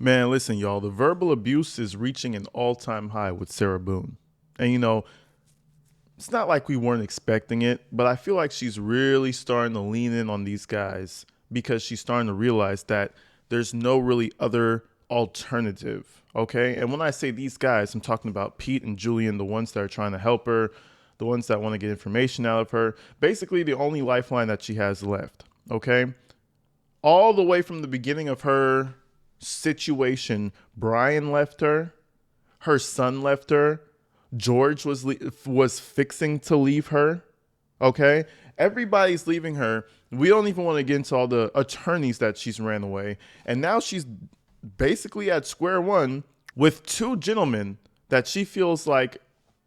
Man, listen, y'all, the verbal abuse is reaching an all-time high with Sarah Boone. And it's not like we weren't expecting it, but I feel like she's really starting to lean in on these guys because she's starting to realize that there's no really other alternative. Okay. And when I say these guys, I'm talking about Pete and Julian, the ones that are trying to help her, the ones that want to get information out of her. Basically, the only lifeline that she has left. Okay. All the way from the beginning of her situation, Brian left her, her son left her, George was fixing to leave her. Okay, everybody's leaving her. We don't even want to get into all the attorneys that she's ran away, and now she's basically at square one with two gentlemen that she feels like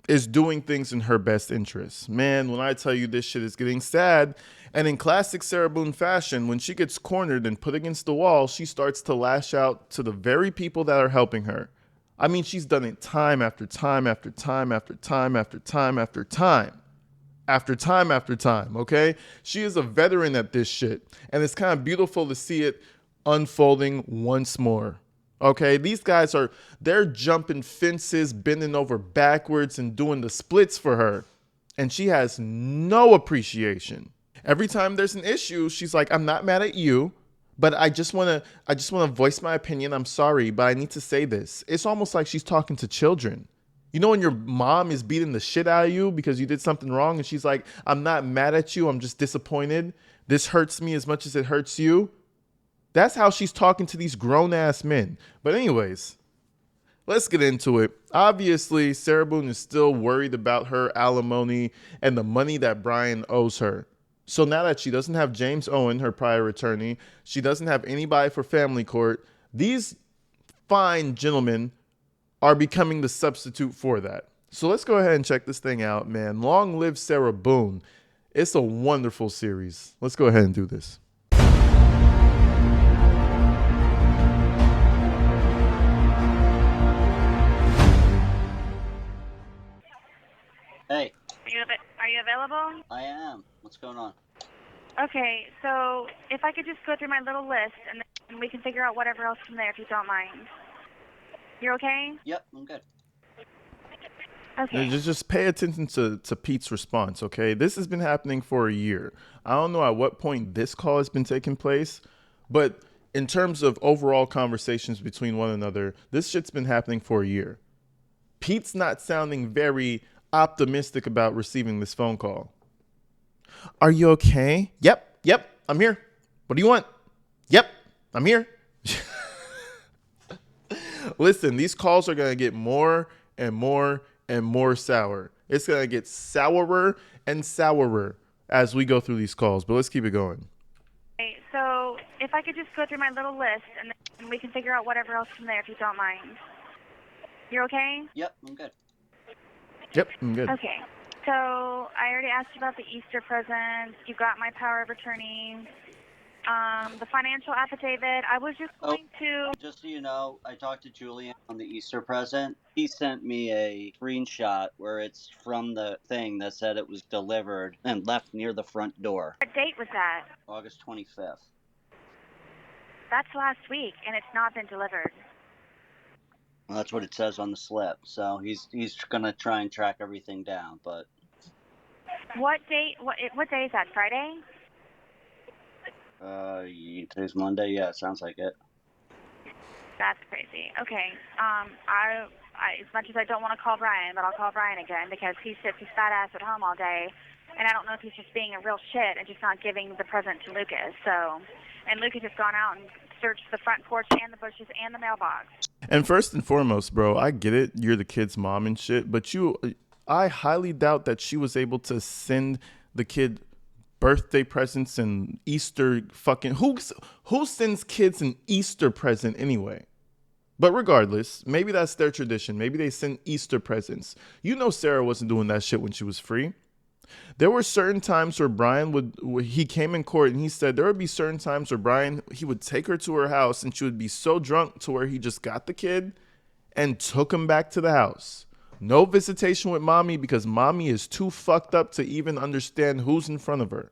is doing things in her best interest. Man, when I tell you this shit is getting sad, and in classic Sarah Boone fashion, when she gets cornered and put against the wall, she starts to lash out to the very people that are helping her. I mean, she's done it time after time after time after time after time after time after time after time, okay? She is a veteran at this shit, and it's kind of beautiful to see it unfolding once more. Okay, these guys they're jumping fences, bending over backwards and doing the splits for her. And she has no appreciation. Every time there's an issue, she's like, "I'm not mad at you, but I just want to voice my opinion. I'm sorry, but I need to say this." It's almost like she's talking to children. You know when your mom is beating the shit out of you because you did something wrong and she's like, "I'm not mad at you. I'm just disappointed. This hurts me as much as it hurts you." That's how she's talking to these grown ass men. But anyways, let's get into it. Obviously, Sarah Boone is still worried about her alimony and the money that Brian owes her. So now that she doesn't have James Owen, her prior attorney, she doesn't have anybody for family court, these fine gentlemen are becoming the substitute for that. So let's go ahead and check this thing out, man. Long live Sarah Boone. It's a wonderful series. Let's go ahead and do this. Hey, Are you available? I am. What's going on? Okay, so if I could just go through my little list and then we can figure out whatever else from there if you don't mind. You're okay? Yep, I'm good. Okay. Just pay attention to Pete's response, okay? This has been happening for a year. I don't know at what point this call has been taking place, but in terms of overall conversations between one another, this shit's been happening for a year. Pete's not sounding very optimistic about receiving this phone call. "Are you okay?" Yep, I'm here. "What do you want?" "Yep, I'm here." Listen, these calls are going to get more and more and more sour. It's going to get sourer and sourer as we go through these calls, but let's keep it going. Okay, so if I could just go through my little list and then we can figure out whatever else from there if you don't mind. You're okay? Yep, I'm good. Yep, I'm good. Okay. So I already asked you about the Easter presents. You got my power of attorney. The financial affidavit. I was just going to. Just so you know, I talked to Julian on the Easter present. He sent me a screenshot where it's from the thing that said it was delivered and left near the front door. What date was that? August 25th. That's last week, and it's not been delivered. Well, that's what it says on the slip. So he's gonna try and track everything down. But What date? What day is that? Friday? today's Monday. Yeah, it sounds like it. That's crazy. Okay. I as much as I don't want to call Brian, but I'll call Brian again because he sits his fat ass at home all day, and I don't know if he's just being a real shit and just not giving the present to Lucas. So, and Lucas has gone out and searched the front porch and the bushes and the mailbox. And first and foremost, bro, I get it. You're the kid's mom and shit, but I highly doubt that she was able to send the kid birthday presents and Easter fucking who sends kids an Easter present anyway? But regardless, maybe that's their tradition. Maybe they send Easter presents. You know Sarah wasn't doing that shit when she was free. There were certain times where he came in court and he said there would be certain times where he would take her to her house and she would be so drunk to where he just got the kid and took him back to the house. No visitation with mommy because mommy is too fucked up to even understand who's in front of her.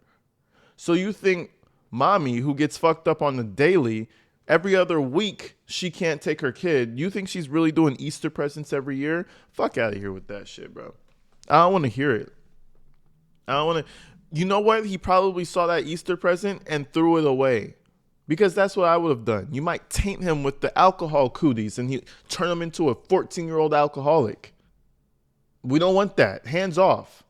So you think mommy, who gets fucked up on the daily Every other week, she can't take her kid. You think she's really doing Easter presents every year? Fuck out of here with that shit, bro. I don't want to hear it. I don't want to. You know what? He probably saw that Easter present and threw it away. Because that's what I would have done. You might taint him with the alcohol cooties and he turn him into a 14-year-old alcoholic. We don't want that. Hands off.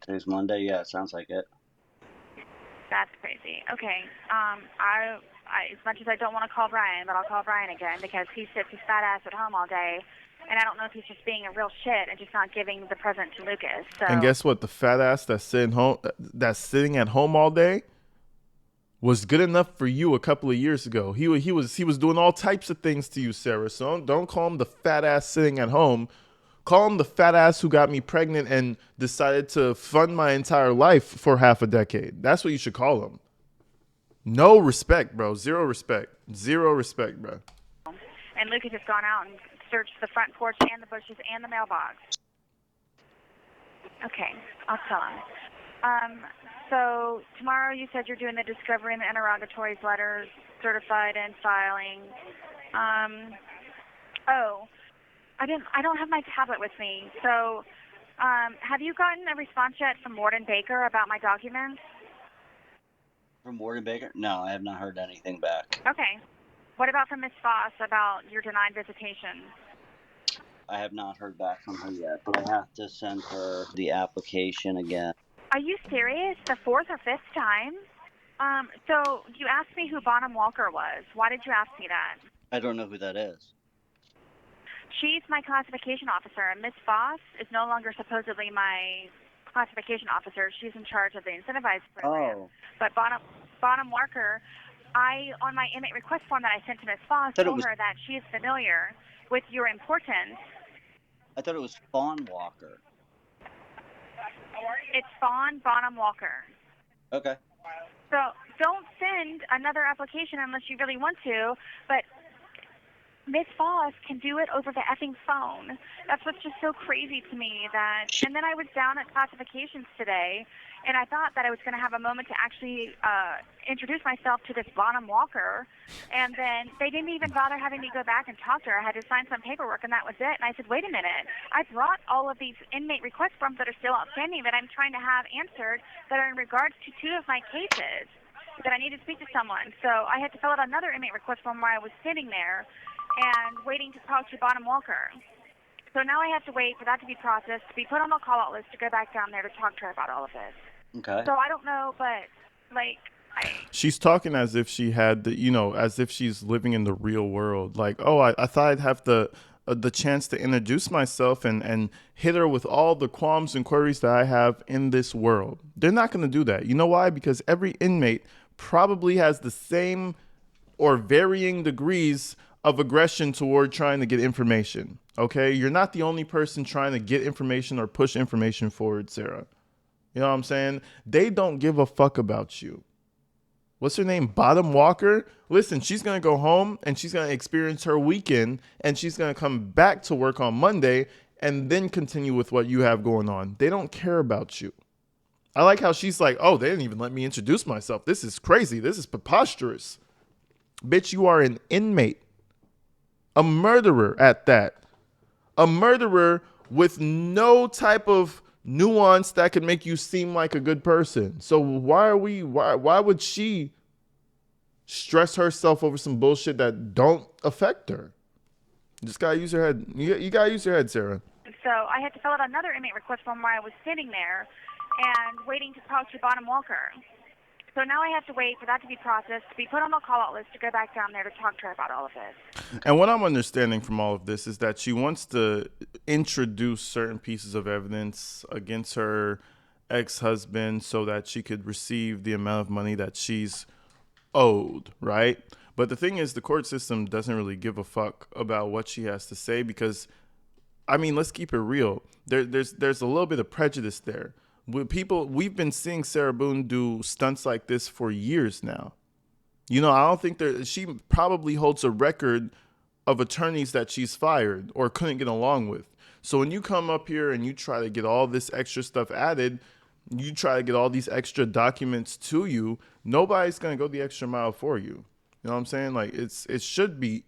Today's Monday. Yeah, it sounds like it. That's crazy. Okay. I as much as I don't want to call Brian, but I'll call Brian again because he sits his fat ass at home all day, and I don't know if he's just being a real shit and just not giving the present to Lucas. So. And guess what? The fat ass that's sitting at home all day was good enough for you a couple of years ago. He was doing all types of things to you, Sarah. So don't call him the fat ass sitting at home. Call him the fat ass who got me pregnant and decided to fund my entire life for half a decade. That's what you should call him. No respect, bro. Zero respect. Zero respect, bro. And Lucas has gone out and searched the front porch and the bushes and the mailbox. Okay, I'll tell him. So tomorrow you said you're doing the discovery and the interrogatories letters, certified and filing. I don't have my tablet with me. So, have you gotten a response yet from Warden Baker about my documents? From Warden Baker? No, I have not heard anything back. Okay. What about from Miss Foss about your denied visitation? I have not heard back from her yet, but I have to send her the application again. Are you serious? The fourth or fifth time? So you asked me who Bonham Walker was. Why did you ask me that? I don't know who that is. She's my classification officer, and Miss Foss is no longer supposedly my classification officer. She's in charge of the incentivized program. Oh. But Bonham Walker, on my inmate request form that I sent to Miss Foss, told her that she is familiar with your importance. I thought it was Fawn Walker. It's Fawn Bonham Walker. Okay. So don't send another application unless you really want to, but Miss Foss can do it over the effing phone. That's what's just so crazy to me. And then I was down at classifications today, and I thought that I was going to have a moment to actually introduce myself to this Bonham Walker, and then they didn't even bother having me go back and talk to her. I had to sign some paperwork, and that was it. And I said, wait a minute. I brought all of these inmate request forms that are still outstanding that I'm trying to have answered that are in regards to two of my cases that I need to speak to someone. So I had to fill out another inmate request form while I was sitting there and waiting to talk to Bonham Walker. So now I have to wait for that to be processed, to be put on the call-out list to go back down there to talk to her about all of this. Okay. So I don't know, but, She's talking as if she had as if she's living in the real world. Like, oh, I thought I'd have the chance to introduce myself and hit her with all the qualms and queries that I have in this world. They're not going to do that. You know why? Because every inmate probably has the same or varying degrees of aggression toward trying to get information. Okay? You're not the only person trying to get information or push information forward, Sarah. You know what I'm saying? They don't give a fuck about you. What's her name? Bonham Walker? Listen, she's going to go home and she's going to experience her weekend and she's going to come back to work on Monday and then continue with what you have going on. They don't care about you. I like how she's like, oh, they didn't even let me introduce myself. This is crazy. This is preposterous. Bitch, you are an inmate. A murderer at that. A murderer with no type of nuance that could make you seem like a good person. So why would she stress herself over some bullshit that don't affect her? You just gotta use your head. You gotta use your head, Sarah. So I had to fill out another inmate request form while I was sitting there and waiting to talk to Bonham Walker. So now I have to wait for that to be processed, to be put on the call-out list to go back down there to talk to her about all of this. And what I'm understanding from all of this is that she wants to introduce certain pieces of evidence against her ex-husband so that she could receive the amount of money that she's owed, right? But the thing is, the court system doesn't really give a fuck about what she has to say because, I mean, let's keep it real. There's a little bit of prejudice there. We've been seeing Sarah Boone do stunts like this for years now. You know, I don't think she probably holds a record of attorneys that she's fired or couldn't get along with. So when you come up here and you try to get all this extra stuff added, You try to get all these extra documents to you. Nobody's going to go the extra mile for you. You know what I'm saying? Like it should be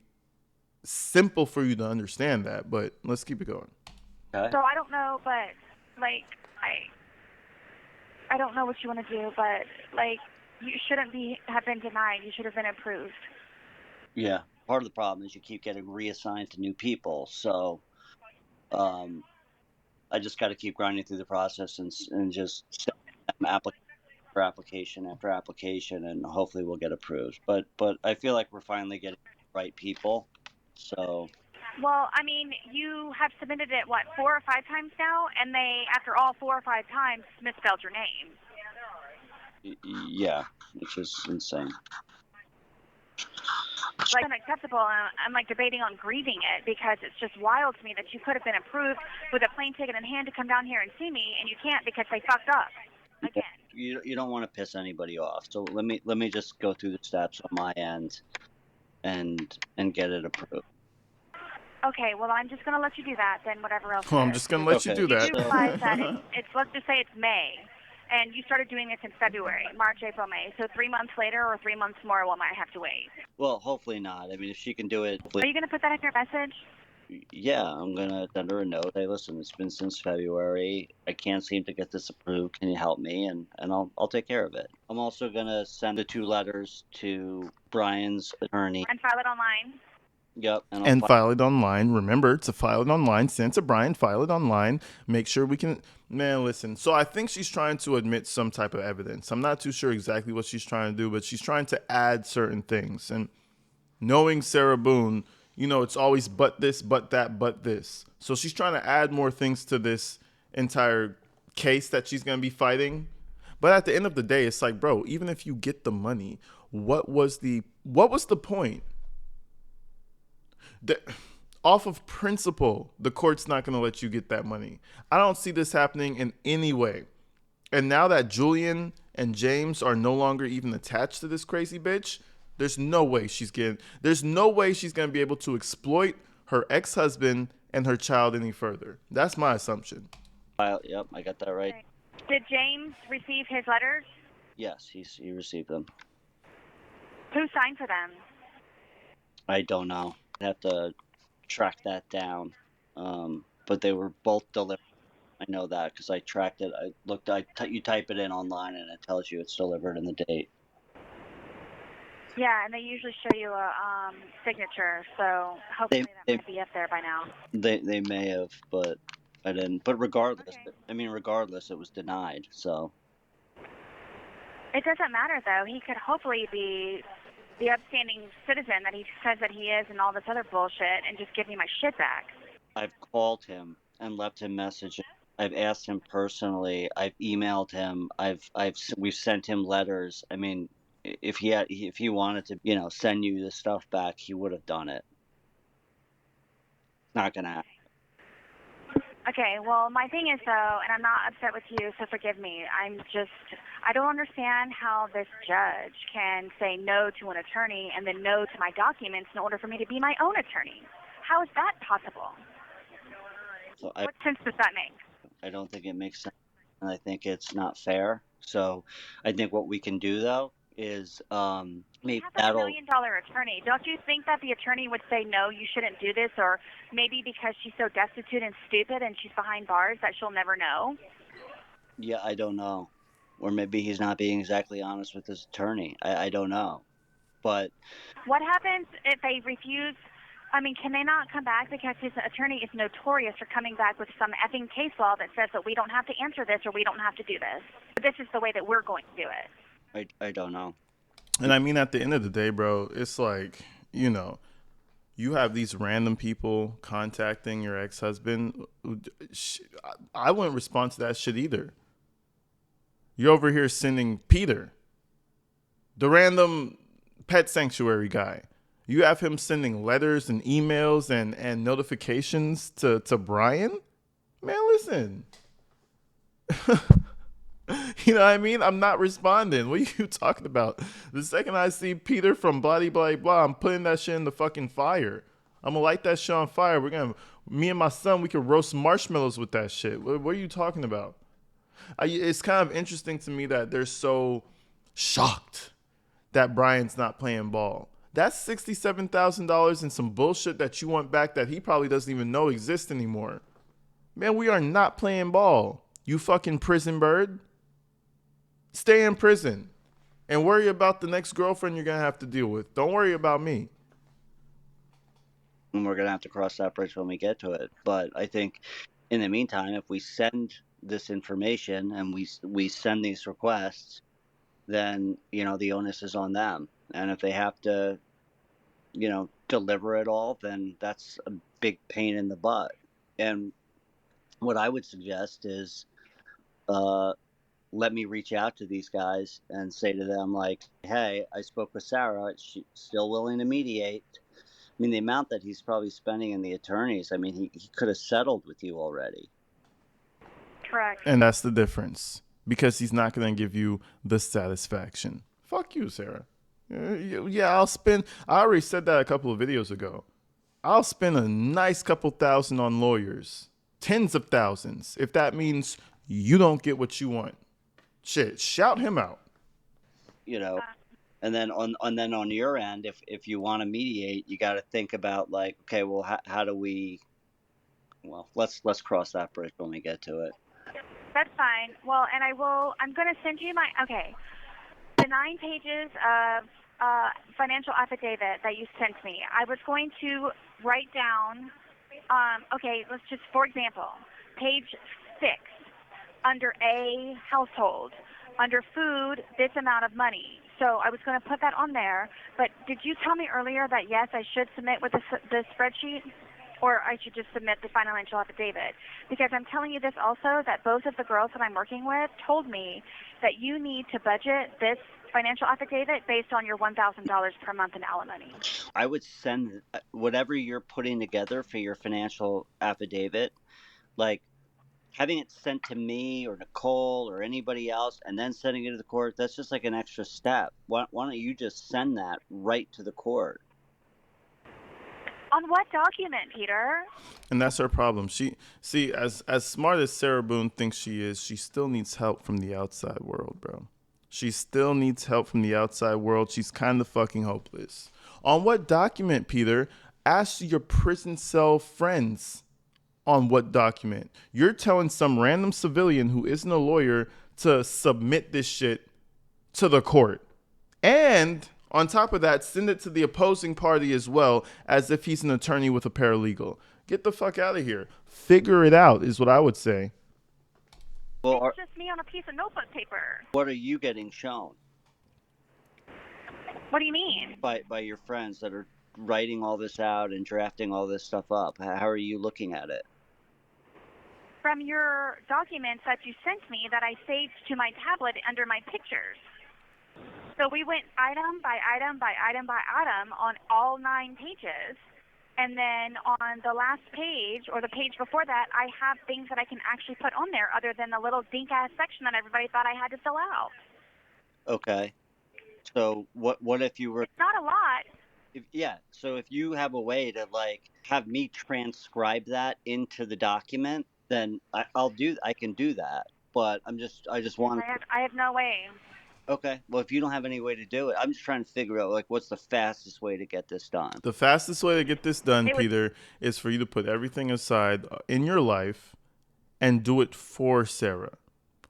simple for you to understand that, but let's keep it going. Okay. So I don't know, but like I don't know what you want to do, but like you shouldn't have been denied. You should have been approved. Yeah. Part of the problem is you keep getting reassigned to new people. So I just got to keep grinding through the process and just send them application after application, and hopefully we'll get approved. But I feel like we're finally getting the right people. So. Well, I mean, you have submitted it, 4 or 5 times now, and they, after all 4 or 5 times, misspelled your name. Yeah, which is insane. Like, unacceptable, and I'm like debating on grieving it because it's just wild to me that you could have been approved with a plane ticket in hand to come down here and see me, and you can't because they fucked up again. You don't want to piss anybody off, so let me just go through the steps on my end, and get it approved. Okay, well, I'm just gonna let you do that. Then whatever else. Well, I'm just gonna let you do that. You do realize that it's let's just say it's May, and you started doing this in February, March, April, May. So 3 months later, or 3 months more, we might have to wait. Well, hopefully not. I mean, if she can do it. Are you gonna put that in your message? Yeah, I'm gonna send her a note. Hey, listen, it's been since February. I can't seem to get this approved. Can you help me? And I'll take care of it. I'm also gonna send the 2 letters to Brian's attorney. And file it online. Yep. And file it online. Remember to file it online. Send it to Brian. File it online. Make sure we can. Man, listen. So I think she's trying to admit some type of evidence. I'm not too sure exactly what she's trying to do, but she's trying to add certain things. And knowing Sarah Boone, you know, it's always but this, but that, but this. So she's trying to add more things to this entire case that she's going to be fighting. But at the end of the day, it's like, bro, even if you get the money, what was the point? Off of principle, the court's not going to let you get that money. I don't see this happening in any way. And now that Julian and James are no longer even attached to this crazy bitch, there's no way she's going to be able to exploit her ex-husband and her child any further. That's my assumption. Yep, I got that right. Okay. Did James receive his letters? Yes, he received them. Who signed for them? I don't know. I have to track that down. But they were both delivered. I know that because I tracked it. I looked. You type it in online and it tells you it's delivered and the date. Yeah, and they usually show you a signature, so hopefully that might be up there by now. They may have, but I didn't. But regardless, Okay. Regardless, it was denied. So It doesn't matter, though. He could hopefully be the upstanding citizen that he says that he is and all this other bullshit and just give me my shit back. I've called him and left him messages. I've asked him personally. I've emailed him. We've sent him letters. I mean, if he wanted to, send you the stuff back, he would have done it. It's not gonna happen. Okay, well, my thing is, though, and I'm not upset with you, so forgive me. I don't understand how this judge can say no to an attorney and then no to my documents in order for me to be my own attorney. How is that possible? So What sense does that make? I don't think it makes sense, and I think it's not fair. So I think what we can do, though, is maybe You have a $1 million attorney. Don't you think that the attorney would say, no, you shouldn't do this, or maybe because she's so destitute and stupid and she's behind bars that she'll never know? Yeah, I don't know. Or maybe he's not being exactly honest with his attorney. I don't know. But what happens if they refuse? I mean, can they not come back because his attorney is notorious for coming back with some effing case law that says that we don't have to answer this or we don't have to do this? This is the way that we're going to do it. I don't know. And I mean, at the end of the day, bro, it's like, you have these random people contacting your ex-husband. I wouldn't respond to that shit either. You're over here sending Peter, the random pet sanctuary guy. You have him sending letters and emails and notifications to Brian? Man, listen. You know what I mean? I'm not responding. What are you talking about? The second I see Peter from blah, blah, blah, I'm putting that shit in the fucking fire. I'm going to light that shit on fire. Me and my son, we could roast marshmallows with that shit. What are you talking about? It's kind of interesting to me that they're so shocked that Brian's not playing ball. That's $67,000 and some bullshit that you want back that he probably doesn't even know exists anymore. Man, we are not playing ball. You fucking prison bird. Stay in prison and worry about the next girlfriend you're going to have to deal with. Don't worry about me. And we're going to have to cross that bridge when we get to it. But I think in the meantime, if we send this information and we send these requests, then, you know, the onus is on them. And if they have to, you know, deliver it all, then that's a big pain in the butt. And what I would suggest is let me reach out to these guys and say to them, like, hey, I spoke with Sarah. She's still willing to mediate. I mean, the amount that he's probably spending in the attorneys, I mean, he could have settled with you already. Correct. And that's the difference. Because he's not going to give you the satisfaction. Fuck you, Sarah. Yeah, I already said that a couple of videos ago. I'll spend a nice couple thousand on lawyers. Tens of thousands. If that means you don't get what you want. Shit, shout him out. You know, and then on your end, if you want to mediate, you got to think about, like, okay, well, how do we? Well, let's cross that bridge when we get to it. That's fine. Well, and I'm going to send you the 9 pages of financial affidavit that you sent me. I was going to write down, okay, let's just, for example, page 6, under A, household, under food, this amount of money. So I was going to put that on there, but did you tell me earlier that, yes, I should submit with the spreadsheet? Or I should just submit the financial affidavit? Because I'm telling you this also, that both of the girls that I'm working with told me that you need to budget this financial affidavit based on your $1,000 per month in alimony. I would send whatever you're putting together for your financial affidavit, like having it sent to me or Nicole or anybody else and then sending it to the court, that's just like an extra step. Why don't you just send that right to the court? On what document, Peter? And that's her problem. As smart as Sarah Boone thinks she is, she still needs help from the outside world, bro. She still needs help from the outside world. She's kind of fucking hopeless. On what document, Peter? Ask your prison cell friends on what document. You're telling some random civilian who isn't a lawyer to submit this shit to the court. And on top of that, send it to the opposing party as well, as if he's an attorney with a paralegal. Get the fuck out of here. Figure it out is what I would say. Well, It's just me on a piece of notebook paper. what are you getting shown What do you mean? by your friends that are writing all this out and drafting all this stuff up? How are you looking at it? From your documents that you sent me that I saved to my tablet under my pictures. So we went item by item by item by item on all 9 pages. And then on the last page, or the page before that, I have things that I can actually put on there other than the little dink-ass section that everybody thought I had to fill out. Okay. So what if you were... It's not a lot. So if you have a way to, like, have me transcribe that into the document, then I can do that. But I just want... I have no way. Okay. Well, if you don't have any way to do it, I'm just trying to figure out, like, what's the fastest way to get this done. The fastest way to get this done, Peter, is for you to put everything aside in your life and do it for Sarah.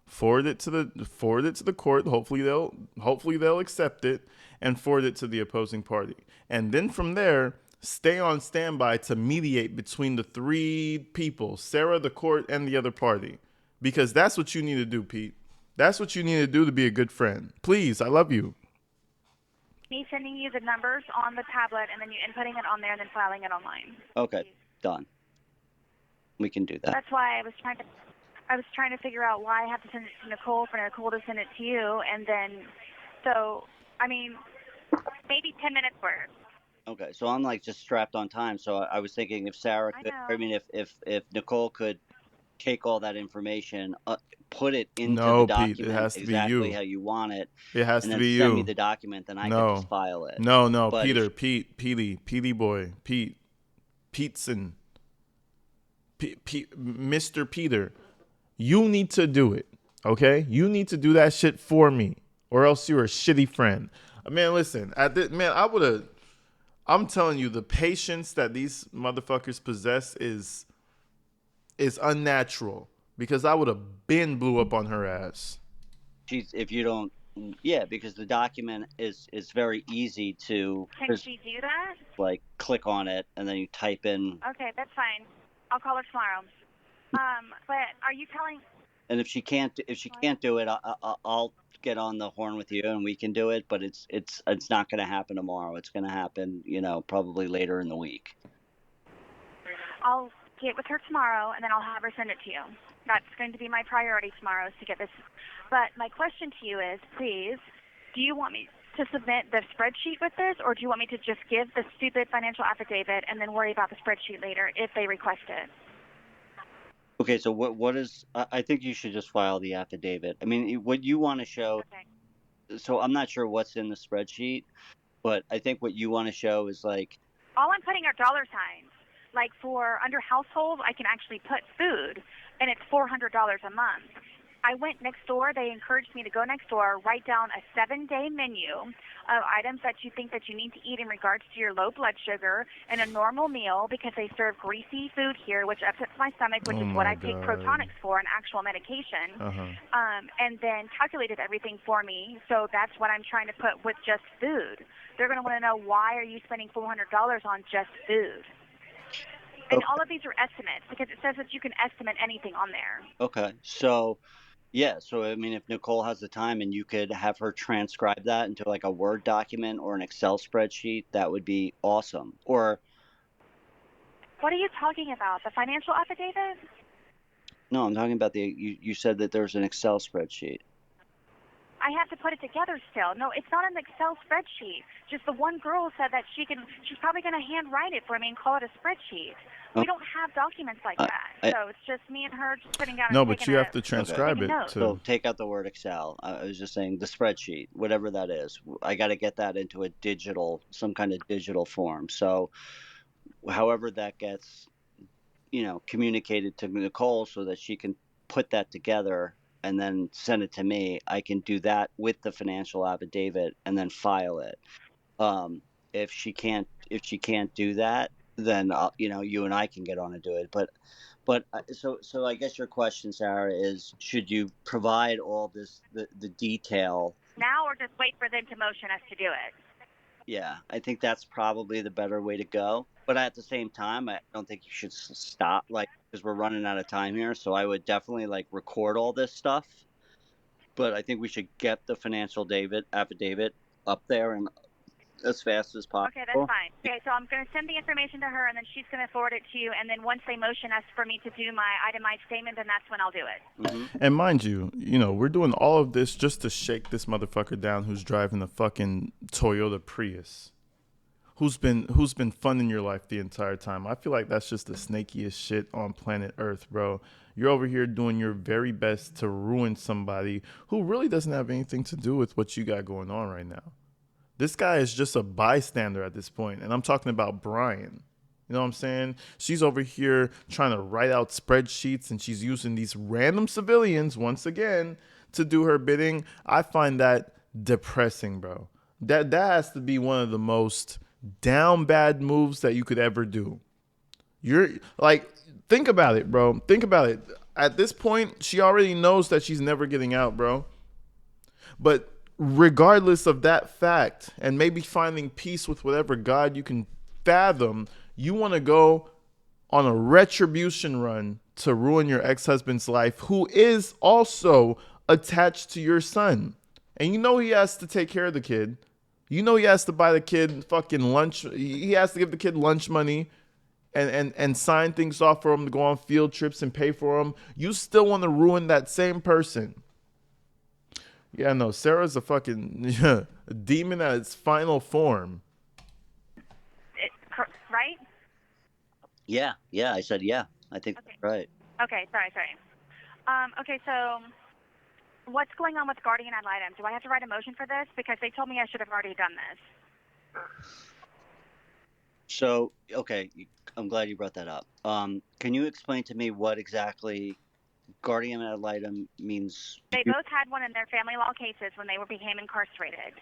Forward it to the court. Hopefully they'll accept it and forward it to the opposing party. And then from there, stay on standby to mediate between the 3 people, Sarah, the court, and the other party. Because that's what you need to do, Pete. That's what you need to do to be a good friend. Please, I love you. Me sending you the numbers on the tablet and then you inputting it on there and then filing it online. Okay, done. We can do that. That's why I was trying to figure out why I have to send it to Nicole for Nicole to send it to you, and then, so, I mean, maybe 10 minutes worth. Okay, so I'm, like, just strapped on time. So I was thinking if Sarah could, if Nicole could take all that information, put it into the document, Pete, it has to exactly be you. how you want it. It has and to then be send you. me the document, then I can just file it. No, But Peter, Petey boy, Peteson, Mr. Peter, you need to do it. Okay? You need to do that shit for me, or else you're a shitty friend. Man, listen, I'm telling you, the patience that these motherfuckers possess is unnatural, because I would have been blew up on her ass. If you don't, yeah, because the document is very easy to Can she do that? like click on it and then you type in. Okay, that's fine. I'll call her tomorrow. But are you telling? And if she can't do it, I'll get on the horn with you and we can do it. But it's not going to happen tomorrow. It's going to happen, probably later in the week. I'll get with her tomorrow, and then I'll have her send it to you. That's going to be my priority tomorrow, is to get this. But my question to you is, please, do you want me to submit the spreadsheet with this, or do you want me to just give the stupid financial affidavit and then worry about the spreadsheet later if they request it? Okay, so what is? I think you should just file the affidavit. I mean, what you want to show. Okay. So I'm not sure what's in the spreadsheet, but I think what you want to show is like. All I'm putting are dollar signs. Like for under household, I can actually put food, and it's $400 a month. I went next door. They encouraged me to go next door, write down a 7-day menu of items that you think that you need to eat in regards to your low blood sugar and a normal meal, because they serve greasy food here, which upsets my stomach, which is what I take Protonics for, an actual medication. And then calculated everything for me. So that's what I'm trying to put with just food. They're going to want to know, why are you spending $400 on just food? And all of these are estimates, because it says that you can estimate anything on there. Okay, so. Yeah, so I mean, if Nicole has the time and you could have her transcribe that into like a Word document or an Excel spreadsheet, that would be awesome. Or what are you talking about? The financial affidavit? no, I'm talking about you said that there's an Excel spreadsheet. I have to put it together still. No, it's not an Excel spreadsheet. Just the one girl said that she's probably going to handwrite it for me and call it a spreadsheet. We don't have documents like that. So it's just me and her just sitting down and No, but you have to transcribe it too. So take out the word Excel. I was just saying the spreadsheet, whatever that is. I got to get that into some kind of digital form. So however that gets, communicated to Nicole so that she can put that together and then send it to me, I can do that with the financial affidavit and then file it. If she can't do that, then you and I can get on and do it. But so I guess your question, Sarah, is should you provide all the detail now, or just wait for them to motion us to do it? Yeah, I think that's probably the better way to go. But at the same time, I don't think you should stop, because we're running out of time here. So I would definitely record all this stuff. But I think we should get the financial affidavit up there and as fast as possible. Okay, that's fine. Okay, so I'm going to send the information to her, and then she's going to forward it to you. And then once they motion us for me to do my itemized statement, then that's when I'll do it. Mm-hmm. And mind you, we're doing all of this just to shake this motherfucker down who's driving a fucking Toyota Prius. Who's been funding your life the entire time. I feel like that's just the snakiest shit on planet Earth, bro. You're over here doing your very best to ruin somebody who really doesn't have anything to do with what you got going on right now. This guy is just a bystander at this point, and I'm talking about Brian. You know what I'm saying? She's over here trying to write out spreadsheets, and she's using these random civilians, once again, to do her bidding. I find that depressing, bro. That has to be one of the most down bad moves that you could ever do. You're like, think about it, bro. Think about it. At this point, she already knows that she's never getting out, bro. But regardless of that fact, and maybe finding peace with whatever God you can fathom, you want to go on a retribution run to ruin your ex-husband's life, who is also attached to your son. And he has to take care of the kid. He has to buy the kid fucking lunch. He has to give the kid lunch money and sign things off for him to go on field trips and pay for him. You still want to ruin that same person. Yeah, no, Sarah's a fucking a demon at its final form. Right? Yeah, I said yeah. I think that's right. Okay, sorry. Okay, so what's going on with guardian ad litem? Do I have to write a motion for this? Because they told me I should have already done this. So, okay, I'm glad you brought that up. Can you explain to me what exactly Guardian ad litem means They both had one in their family law cases when they became incarcerated.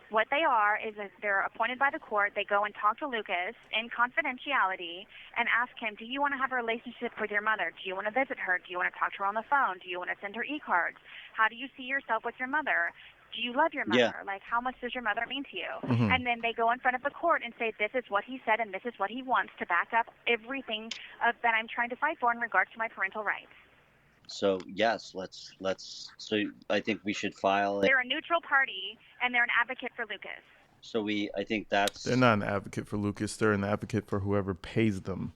What they are is they're appointed by the court. They go and talk to Lucas in confidentiality and ask him, do you want to have a relationship with your mother? Do you want to visit her? Do you want to talk to her on the phone? Do you want to send her e-cards? How do you see yourself with your mother? Do you love your mother? Yeah. Like, how much does your mother mean to you? Mhm. And then they go in front of the court and say, this is what he said and this is what he wants to back up everything that I'm trying to fight for in regards to my parental rights. So yes, let's. So I think we should file it. They're a neutral party, and they're an advocate for Lucas. So I think that's. They're not an advocate for Lucas. They're an advocate for whoever pays them.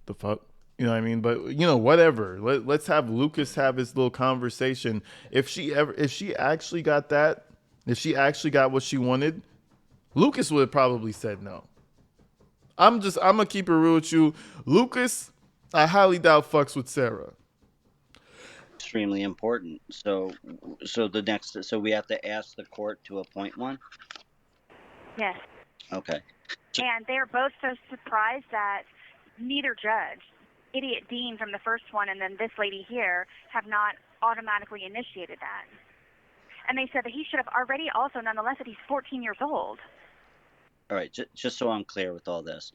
The fuck? You know what I mean? But whatever. Let's have Lucas have his little conversation. If she actually got that, if she actually got what she wanted, Lucas would have probably said no. I'm gonna keep it real with you. Lucas, I highly doubt fucks with Sarah. Extremely important. So we have to ask the court to appoint one. Yes. Okay. And they're both so surprised that neither judge, idiot Dean from the first one and then this lady here, have not automatically initiated that. And they said that he should have already also, nonetheless, that he's 14 years old. All right. Just so I'm clear with all this,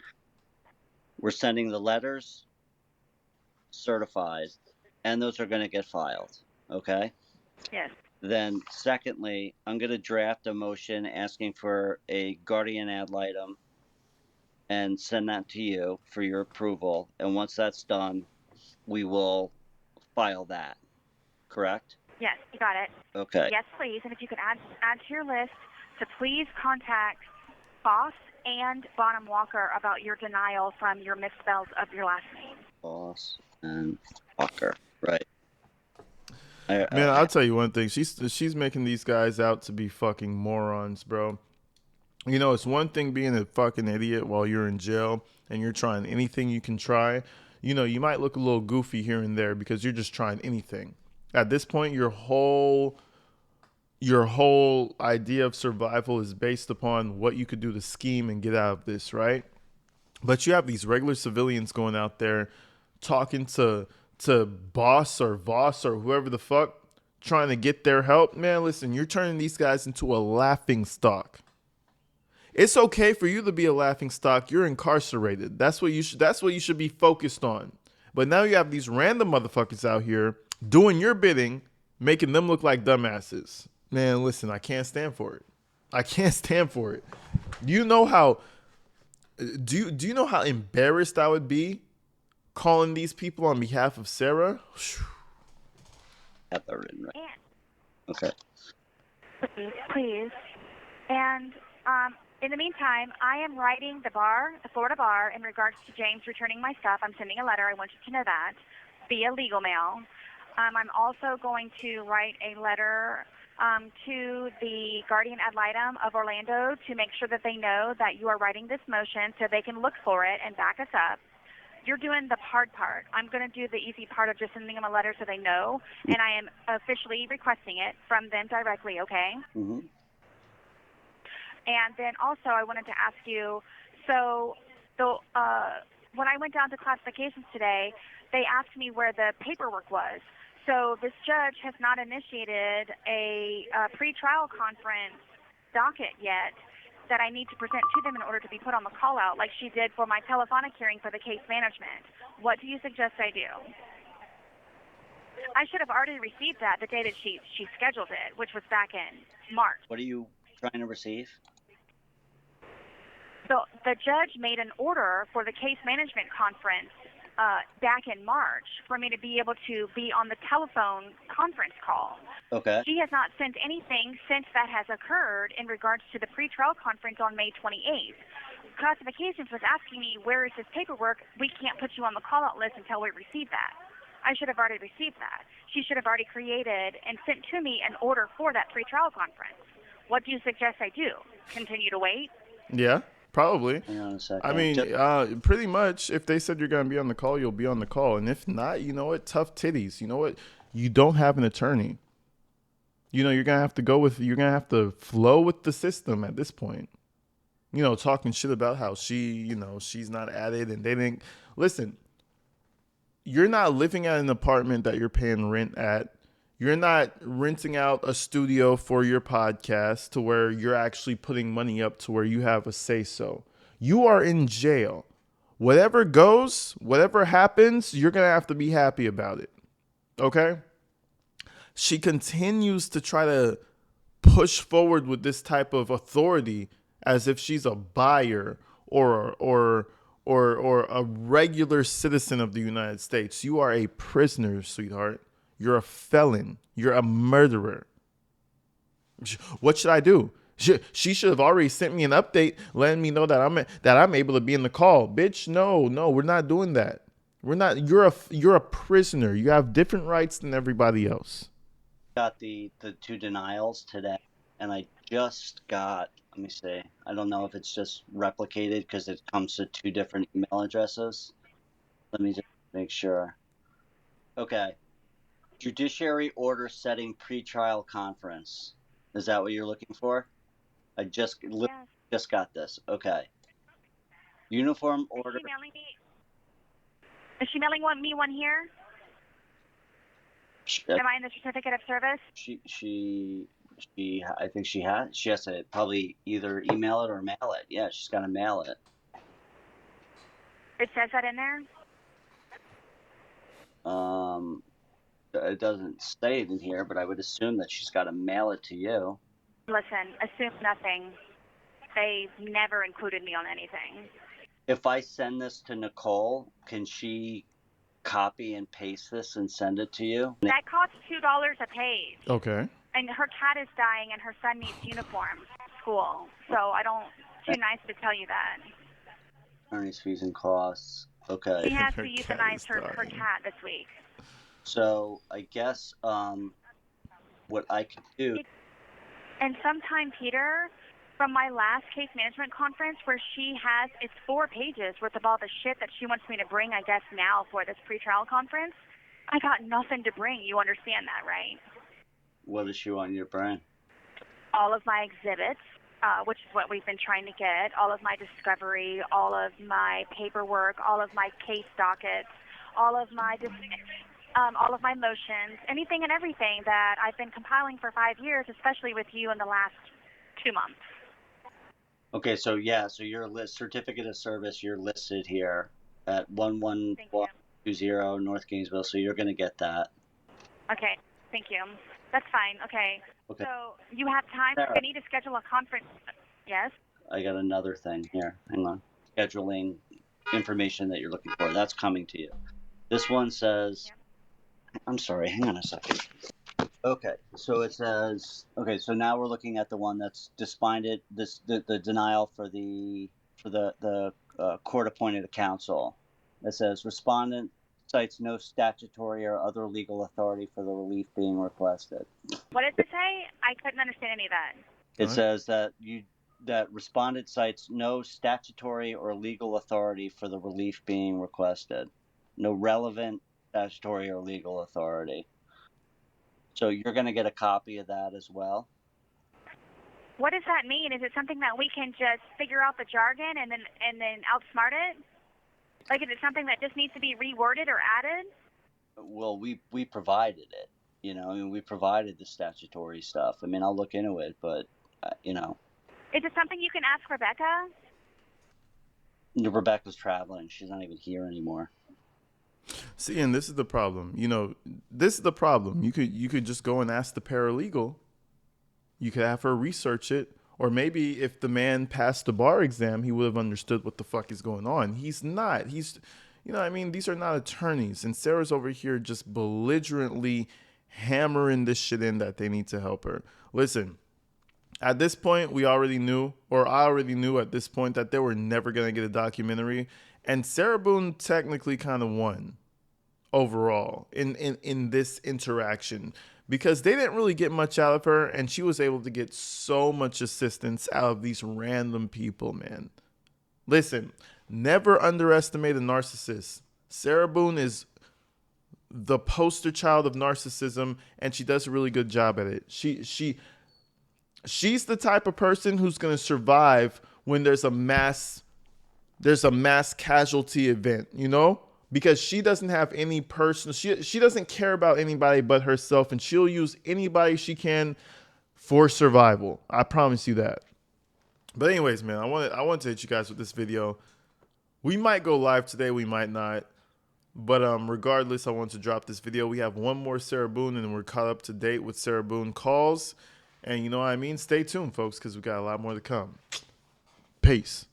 we're sending the letters certified, and those are going to get filed. Okay. Yes. Then, secondly, I'm going to draft a motion asking for a guardian ad litem and send that to you for your approval. And once that's done, we will file that. Correct? Yes, you got it. Okay. Yes, please. And if you could add to your list to please contact Boss and Bonham Walker about your denial from your misspells of your last name. Boss and Walker. Right. Man, I'll tell you one thing. She's making these guys out to be fucking morons, bro. It's one thing being a fucking idiot while you're in jail and you're trying anything you can try. You might look a little goofy here and there because you're just trying anything. At this point, your whole idea of survival is based upon what you could do to scheme and get out of this, right? But you have these regular civilians going out there talking to boss or Voss or whoever the fuck, trying to get their help. Man, listen, you're turning these guys into a laughing stock. It's okay for you to be a laughing stock. You're incarcerated. That's what you should be focused on. But now you have these random motherfuckers out here doing your bidding, making them look like dumbasses. Man, listen, I can't stand for it. I can't stand for it. Do you know how embarrassed I would be calling these people on behalf of Sarah? Have that written right. And, Okay. please. And in the meantime, I am writing the Florida bar, in regards to James returning my stuff. I'm sending a letter. I want you to know that via legal mail. I'm also going to write a letter to the guardian ad litem of Orlando to make sure that they know that you are writing this motion so they can look for it and back us up. You're doing the hard part. I'm going to do the easy part of just sending them a letter so they know, and I am officially requesting it from them directly, okay? Mm-hmm. And then also I wanted to ask you, so when I went down to classifications today, they asked me where the paperwork was. So this judge has not initiated a pre-trial conference docket yet that I need to present to them in order to be put on the call-out like she did for my telephonic hearing for the case management. What do you suggest I do? I should have already received that the day that she scheduled it, which was back in March. What are you trying to receive? So the judge made an order for the case management conference back in March for me to be able to be on the telephone conference call. Okay. She has not sent anything since that has occurred in regards to the pretrial conference on May 28th. Classifications was asking me, where is this paperwork? We can't put you on the call-out list until we receive that. I should have already received that. She should have already created and sent to me an order for that pretrial conference. What do you suggest I do? Continue to wait? Yeah. Probably. Hang on a second. I mean, pretty much, if they said you're going to be on the call, you'll be on the call. And if not, you know what? Tough titties. You know what? You don't have an attorney. You're going to have to you're going to have to flow with the system at this point. Talking shit about how she's not at it and they didn't. Listen, you're not living at an apartment that you're paying rent at. You're not renting out a studio for your podcast to where you're actually putting money up to where you have a say so. You are in jail. Whatever goes, whatever happens, you're going to have to be happy about it. Okay? She continues to try to push forward with this type of authority as if she's a buyer or a regular citizen of the United States. You are a prisoner, sweetheart. You're a felon. You're a murderer. What should I do? She should have already sent me an update letting me know that I'm able to be in the call. Bitch, no, we're not doing that. We're not. You're a prisoner. You have different rights than everybody else. Got the 2 denials today, and I just got, let me see, I don't know if it's just replicated because it comes to 2 different email addresses. Let me just make sure. Okay. Judiciary order setting pretrial conference. Is that what you're looking for? I just got this. Okay. Uniform order. Is she mailing me one here? Am I in the certificate of service? I think she has to probably either email it or mail it. Yeah, she's got to mail it. It says that in there? It doesn't say it in here, but I would assume that she's got to mail it to you. Listen, assume nothing. They've never included me on anything. If I send this to Nicole, can she copy and paste this and send it to you? That costs $2 a page. Okay. And her cat is dying and her son needs uniforms at school. So I don't, too nice to tell you that. Attorney's fees and costs. Okay. She has to euthanize her cat this week. So I guess what I could do. And sometime, Peter, from my last case management conference where she has, it's 4 pages worth of all the shit that she wants me to bring, I guess, now for this pretrial conference. I got nothing to bring. You understand that, right? What does she want you to bring? All of my exhibits, which is what we've been trying to get, all of my discovery, all of my paperwork, all of my case dockets, all of my motions, anything and everything that I've been compiling for 5 years, especially with you in the last 2 months. Okay, so your certificate of service, you're listed here at 11120 North Gainesville, so you're going to get that. Okay, thank you. That's fine. Okay. So you have time? Sarah. I need to schedule a conference. Yes? I got another thing here. Hang on. Scheduling information that you're looking for. That's coming to you. This one says, I'm sorry, hang on a second. Okay, so it says, so now we're looking at the one that's disbinded, the denial for the court-appointed counsel. It says, respondent cites no statutory or other legal authority for the relief being requested. What did it say? I couldn't understand any of that. It says that respondent cites no statutory or legal authority for the relief being requested. No relevant statutory or legal authority. So you're going to get a copy of that as well. What does that mean? Is it something that we can just figure out the jargon and then outsmart it? Like, is it something that just needs to be reworded or added? Well, we provided it. We provided the statutory stuff. I mean, I'll look into it, but Is it something you can ask Rebecca? Rebecca's traveling. She's not even here anymore. See, and this is the problem. This is the problem. You could just go and ask the paralegal. You could have her research it. Or maybe if the man passed the bar exam, he would have understood what the fuck is going on. He's not. These are not attorneys. And Sarah's over here just belligerently hammering this shit in that they need to help her. Listen, at this point, I already knew at this point that they were never going to get a documentary. And Sarah Boone technically kind of won overall in this interaction because they didn't really get much out of her, and she was able to get so much assistance out of these random people, man. Listen, never underestimate a narcissist. Sarah Boone is the poster child of narcissism, and she does a really good job at it. She's the type of person who's going to survive when there's a mass casualty event, because she doesn't have any personal, she doesn't care about anybody but herself, and she'll use anybody she can for survival. I promise you that. But anyways, man, I wanted to hit you guys with this video. We might go live today, we might not. But regardless, I want to drop this video. We have one more Sarah Boone, and we're caught up to date with Sarah Boone calls. And you know what I mean? Stay tuned, folks, because we got a lot more to come. Peace.